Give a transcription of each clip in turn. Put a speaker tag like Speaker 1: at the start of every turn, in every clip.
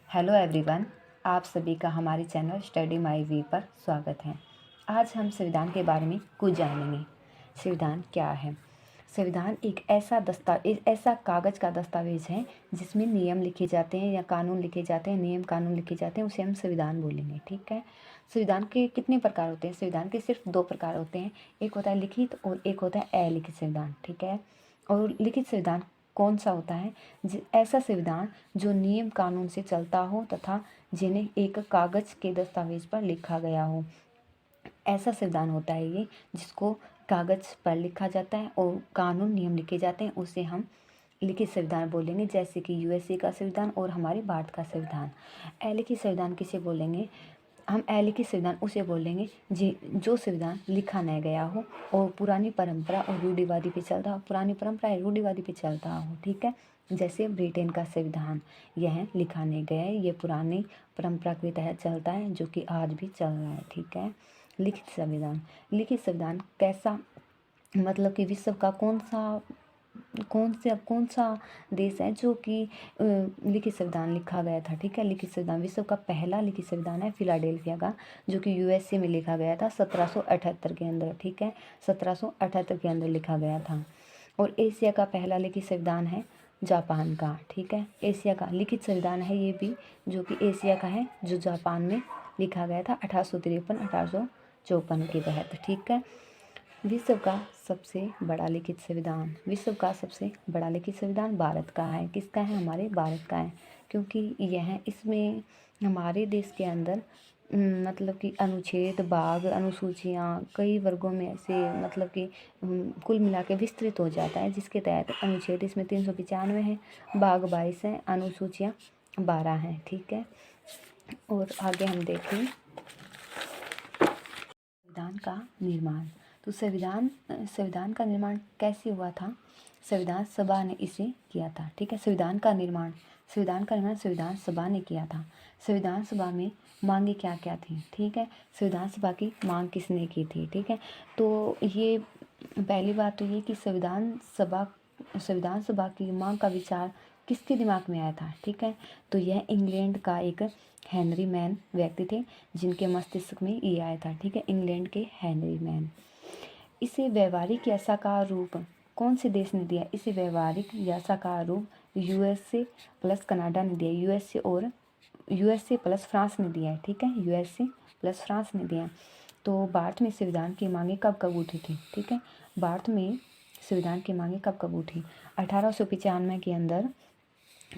Speaker 1: Hello everyone, आप सभी का हमारे चैनल स्टडी माई वी पर स्वागत है। आज हम संविधान के बारे में कुछ जानेंगे। संविधान क्या है? संविधान एक ऐसा कागज़ का दस्तावेज है जिसमें नियम लिखे जाते हैं या कानून लिखे जाते हैं, नियम कानून लिखे जाते हैं, उसे हम संविधान बोलेंगे। ठीक है। संविधान के कितने प्रकार होते हैं? संविधान के सिर्फ 2 प्रकार होते हैं, एक होता है लिखित और एक होता है अलिखित संविधान। ठीक है। और लिखित संविधान कौन सा होता है? ऐसा संविधान जो नियम कानून से चलता हो तथा जिन्हें एक कागज़ के दस्तावेज पर लिखा गया हो, ऐसा संविधान होता है ये, जिसको कागज़ पर लिखा जाता है और कानून नियम लिखे जाते हैं, उसे हम लिखित संविधान बोलेंगे। जैसे कि यूएसए का संविधान और हमारे भारत का संविधान। अलिखित संविधान किसे बोलेंगे? हम अलिखित संविधान उसे बोलेंगे जो संविधान लिखा न गया हो और पुरानी परंपरा और रूढ़िवादी पे चलता हो, पुरानी परंपरा या रूढ़िवादी पे चलता हो। ठीक है। जैसे ब्रिटेन का संविधान, यह लिखा नहीं गया है, ये पुरानी परंपरा के तहत चलता है, जो कि आज भी चल रहा है। ठीक है। लिखित संविधान कैसा, मतलब कि विश्व का कौन सा देश है जो कि लिखित संविधान लिखा गया था। ठीक है। लिखित संविधान, विश्व का पहला लिखित संविधान है फिलाडेल्फिया का, जो कि यूएसए में लिखा गया था 1778 के अंदर। ठीक है। 1778 के अंदर लिखा गया था। और एशिया का पहला लिखित संविधान है जापान का। ठीक है। एशिया का लिखित संविधान है ये भी, जो कि एशिया का है, जो जापान में लिखा गया था 1853-1854 के तहत। ठीक है। विश्व का सबसे बड़ा लिखित संविधान भारत का है। किसका है? हमारे भारत का है, क्योंकि इसमें हमारे देश के अंदर मतलब कि अनुच्छेद, भाग, अनुसूचियाँ कई वर्गों में से मतलब कि कुल मिला के विस्तृत हो जाता है, जिसके तहत अनुच्छेद इसमें 395 है, भाग 22 है, अनुसूचियाँ 12 हैं। ठीक है। और आगे हम देखें संविधान का निर्माण। तो संविधान का निर्माण कैसे हुआ था? संविधान सभा ने इसे किया था। ठीक है। संविधान का निर्माण संविधान सभा ने किया था। संविधान सभा में मांगे क्या क्या थी? ठीक है। संविधान सभा की मांग किसने की थी? ठीक है। तो ये पहली बात तो ये कि संविधान सभा की मांग का विचार किसके दिमाग में आया था? ठीक है। तो यह इंग्लैंड का एक हेनरी मैन व्यक्ति थे, जिनके मस्तिष्क में ये आया था। ठीक है। इंग्लैंड के हेनरी मैन। इसे व्यवहारिक या साकार रूप कौन से देश ने दिया? इसे व्यवहारिक या साकार रूप यूएसए प्लस कनाडा ने दिया, यूएसए प्लस फ्रांस ने दिया है। ठीक है। यूएसए प्लस फ्रांस ने दिया। तो भारत में संविधान की मांगे कब कब उठी थी? ठीक है। भारत में संविधान की मांगे कब कब उठी? 1895 के अंदर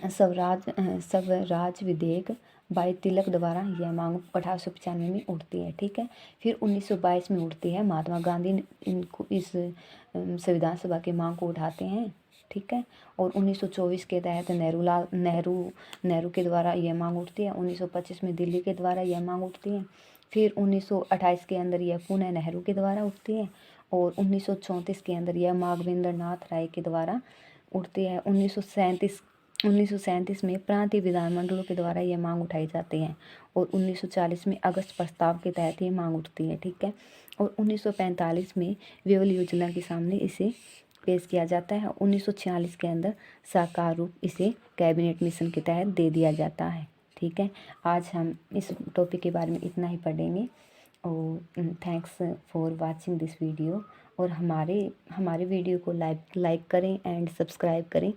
Speaker 1: स्वराज विधेयक बाई तिलक द्वारा यह मांग 1895 में उठती है। ठीक है। फिर 1922 में उठती है, महात्मा गांधी इनको इस संविधान सभा की मांग को उठाते हैं। ठीक है। और 1924 के तहत नेहरू के द्वारा यह मांग उठती है। 1925 में दिल्ली के द्वारा यह मांग उठती है। फिर 1928 के अंदर यह पुनः नेहरू के द्वारा उठती है। और 1934 के अंदर यह माधवेंद्र नाथ राय के द्वारा उठती है। 1937 में प्रांतीय विधानमंडलों के द्वारा यह मांग उठाई जाती है। और 1940 में अगस्त प्रस्ताव के तहत ये मांग उठती है। ठीक है। और 1945 में वेवल योजना के सामने इसे पेश किया जाता है। 1946 के अंदर साकार रूप इसे कैबिनेट मिशन के तहत दे दिया जाता है। ठीक है। आज हम इस टॉपिक के बारे में इतना ही पढ़ेंगे। और thanks for watching this video. और हमारे वीडियो को लाइक करें एंड सब्सक्राइब करें।